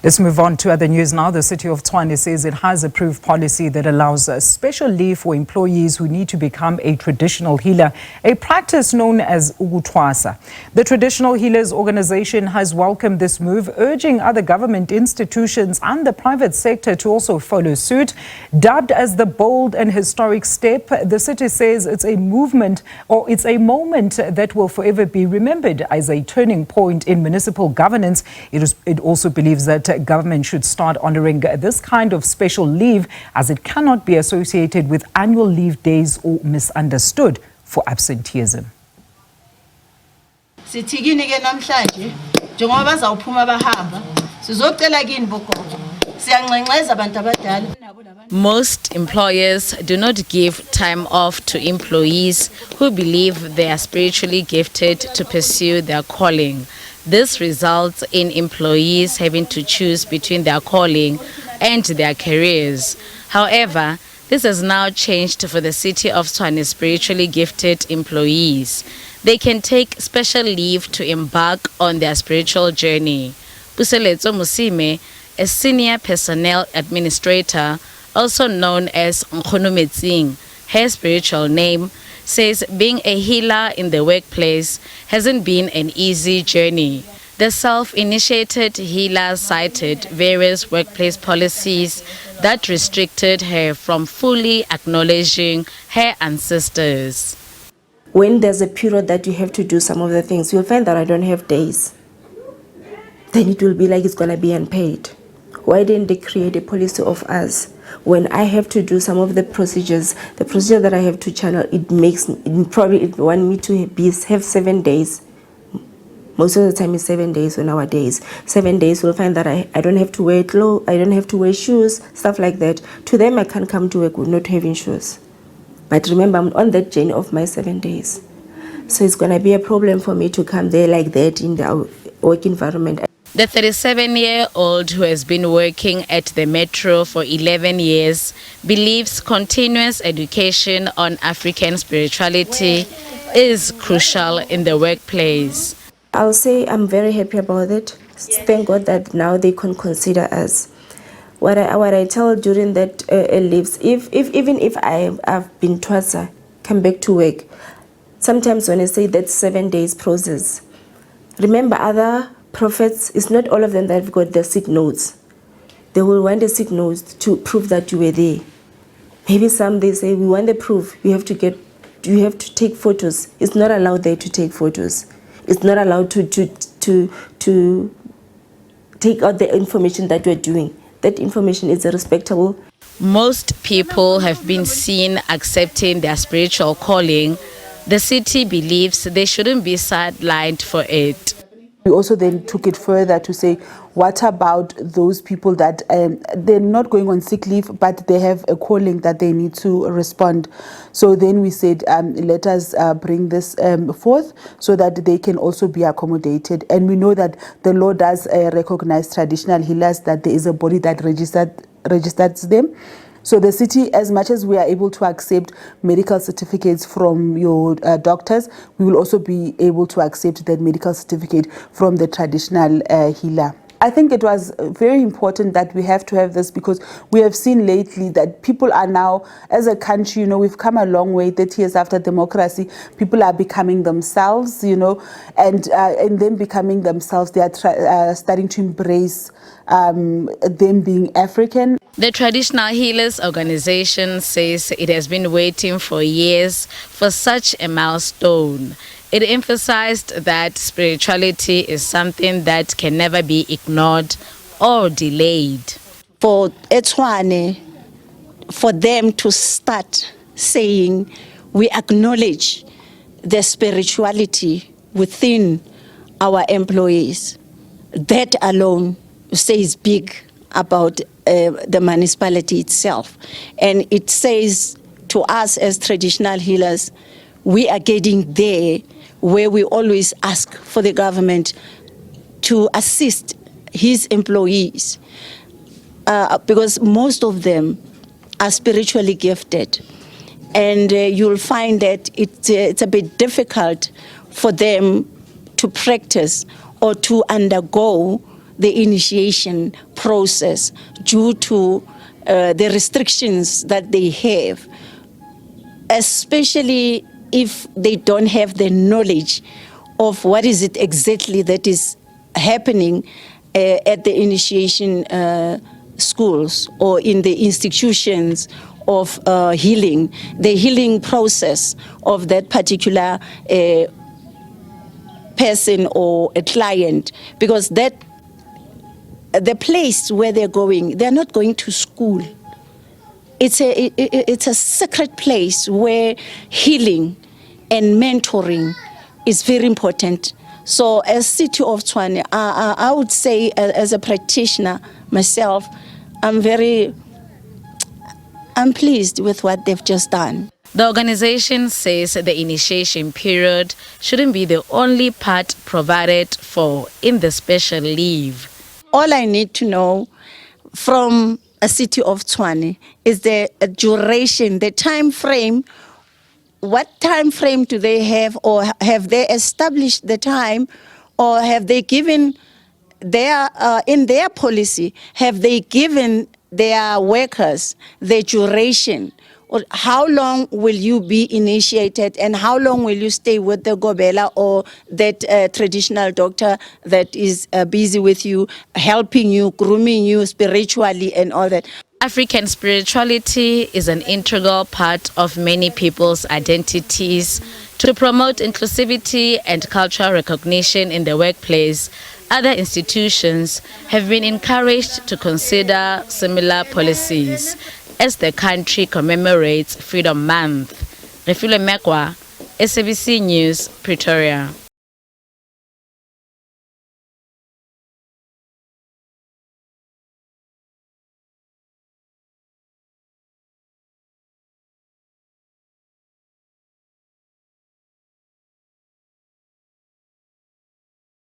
Let's move on to other news now. The City of Tshwane says it has approved policy that allows a special leave for employees who need to become a traditional healer, a practice known as ukuthwasa. The Traditional Healers Organization has welcomed this move, urging other government institutions and the private sector to also follow suit. Dubbed as the bold and historic step, the city says it's a movement, or it's a moment that will forever be remembered as a turning point in municipal governance. It also believes that government should start honouring this kind of special leave, as it cannot be associated with annual leave days or misunderstood for absenteeism. Most employers do not give time off to employees who believe they are spiritually gifted to pursue their calling. This results in employees having to choose between their calling and their careers. However, this has now changed for the City of Tshwane spiritually gifted employees. They can take special leave to embark on their spiritual journey. Puseletso Musime, a senior personnel administrator, also known as Nkhonometsing, her spiritual name, says being a healer in the workplace hasn't been an easy journey. The self-initiated healer cited various workplace policies that restricted her from fully acknowledging her ancestors. When there's a period that you have to do some of the things, you'll find that I don't have days. Then it will be like it's going to be unpaid. Why didn't they create a policy of us? When I have to do some of the procedure that I have to channel, it want me to have 7 days. Most of the time it's 7 days on our days. 7 days we'll find that I don't have to wear clothes, I don't have to wear shoes, stuff like that. To them I can't come to work with not having shoes. But remember, I'm on that journey of my 7 days. So it's going to be a problem for me to come there like that in the work environment. The 37-year-old, who has been working at the Metro for 11 years, believes continuous education on African spirituality is crucial in the workplace. I'll say I'm very happy about it. Thank God that now they can consider us. What I tell during that leaves, even if I've been twasa, come back to work, sometimes when I say that 7 days process, remember other prophets, it's not all of them that have got the sick notes. They will want the sick notes to prove that you were there. Maybe some they say, we want the proof, you have to take photos. It's not allowed there to take photos. It's not allowed to take out the information that you're doing. That information is respectable. Most people have been seen accepting their spiritual calling. The city believes they shouldn't be sidelined for it. We also then took it further to say, what about those people that they're not going on sick leave, but they have a calling that they need to respond? So then we said, let us bring this forth so that they can also be accommodated. And we know that the law does recognize traditional healers, that there is a body that registers them. So the city, as much as we are able to accept medical certificates from your doctors, we will also be able to accept that medical certificate from the traditional healer. I think it was very important that we have to have this, because we have seen lately that people are now, as a country, we've come a long way. 30 years after democracy, people are becoming themselves, and them becoming themselves, they are starting to embrace them being African. The Traditional Healers Organization says it has been waiting for years for such a milestone. It emphasized that spirituality is something that can never be ignored or delayed. For Tshwane, for them to start saying we acknowledge the spirituality within our employees, that alone says big about the municipality itself. And it says to us as traditional healers, we are getting there where we always ask for the government to assist his employees, because most of them are spiritually gifted. And you'll find that it's a bit difficult for them to practice or to undergo the initiation process due to the restrictions that they have, especially if they don't have the knowledge of what is it exactly that is happening at the initiation schools or in the institutions of healing, the healing process of that particular person or a client, because that the place where they're going, they're not going to school. It's a sacred place where healing and mentoring is very important. So as City of Tshwane, I would say as a practitioner myself, I'm pleased with what they've just done. The organization says the initiation period shouldn't be the only part provided for in the special leave. All I need to know from a City of Tshwane is the duration, the time frame. What time frame do they have, or have they established the time, or have they given their, in their policy, have they given their workers the duration? Or how long will you be initiated, and how long will you stay with the gobela or that traditional doctor that is busy with you, helping you, grooming you spiritually and all that? African spirituality is an integral part of many people's identities. To promote inclusivity and cultural recognition in the workplace, other institutions have been encouraged to consider similar policies as the country commemorates Freedom Month. Refile Mekwa, SABC News, Pretoria.